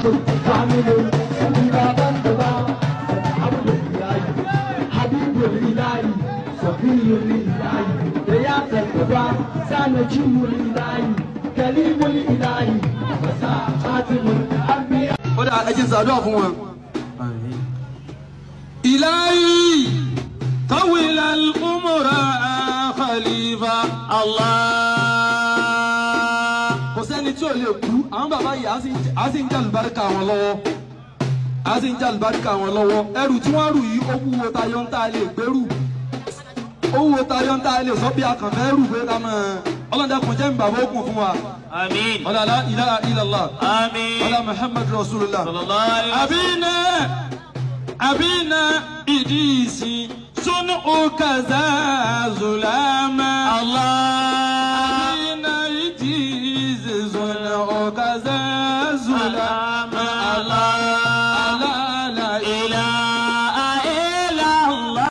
Kasim Kamilu Baban Daba Abdul Ilahi Habibul Ilahi Safiyul Ilahi Riyatul Quba Sanajimul Ilahi Kalimul Ilahi Fasahatul Anbiya. Ó dà ẹ jẹ́ ṣàdúrà fún wọn. Ilahi طول الأمر خليفة الله. Kò sẹ́ni tí ò lè kú àwọn bàbá yìí á sì ń jẹ́ àlùbáríkà wọn lọ́wọ́ ẹrù tí wọ́n rù yìí ó wúwo tayọ ń tà lè gbèrú ó wúwo tayọ ń tà lè sọ bí akànfẹ́ rù pé ká mọ̀ ọlọ́dẹkùn jẹ́ bàbá ogun fún wa. Àmín. Ọlá la ilaha illallah. Àmín. Ọlá Muhammad Rasulullah. Sallallahu alaihi wasallam. Abina idisi sunu kaza zulama Allah. Abina idisi sunu kaza zulama Allah. La ilaha illallah.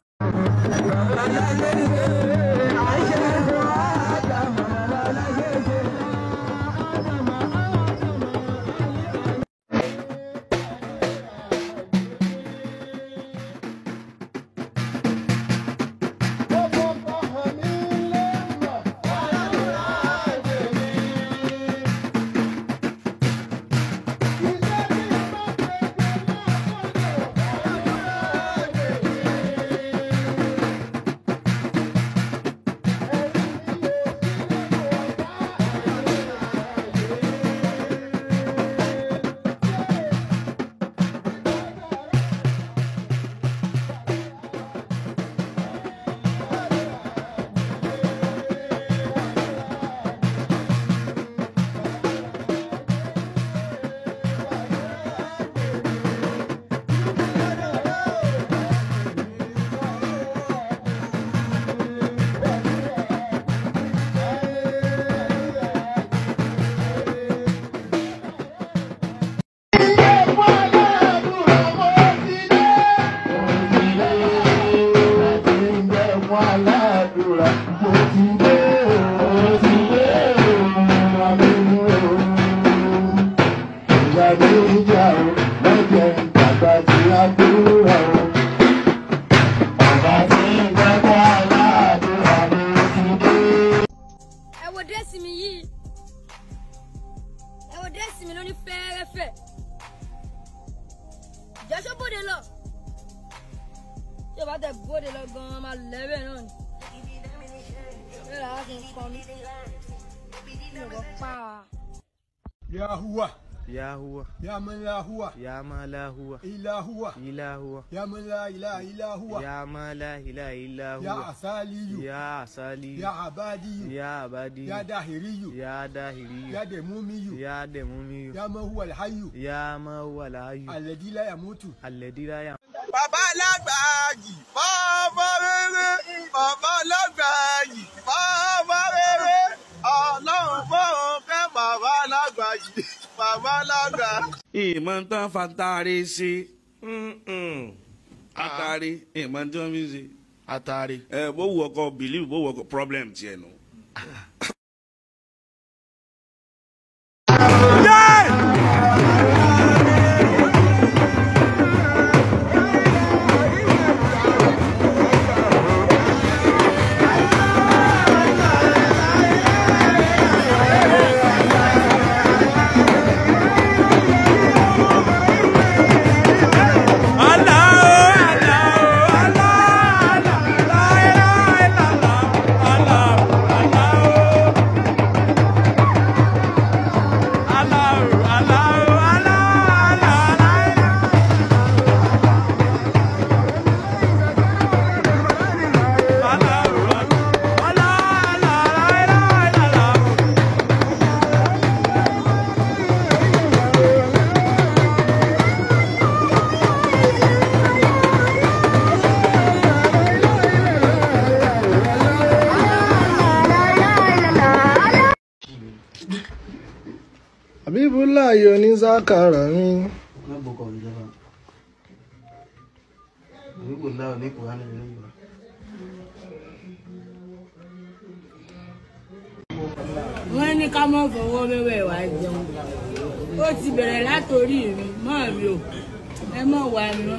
يا من لا هو يا ما لا هو إلا هو يا من لا إله إلا هو يا ما لا إله إلا هو يا عسالي يا عبادي يا داهري يا دمومي يا ما هو الحي الذي لا يموت Bàbá Lágbàájì bàbá rere bàbá Lágbàájì bàbá rere Ọlọ́run fọ́n fẹ́ bàbá Lágbàájì bàbá Lágbàájì. Ìmọ̀ tán fàtàrí sí àtàrí ìmọ̀ tí wọ́n fi ṣe àtàrí. Bó wù ọkọ believe bó wù ọkọ problem tiẹ̀ nù. Habibullah yóò ní zákàrà mi. Wọ́n ní ká mọ̀ fọwọ́ mẹ́wẹ̀ẹ́ wá jẹun. ó ti bẹ̀rẹ̀ látòrí mi mọ́ mi ò ẹ mọ̀ wá mi.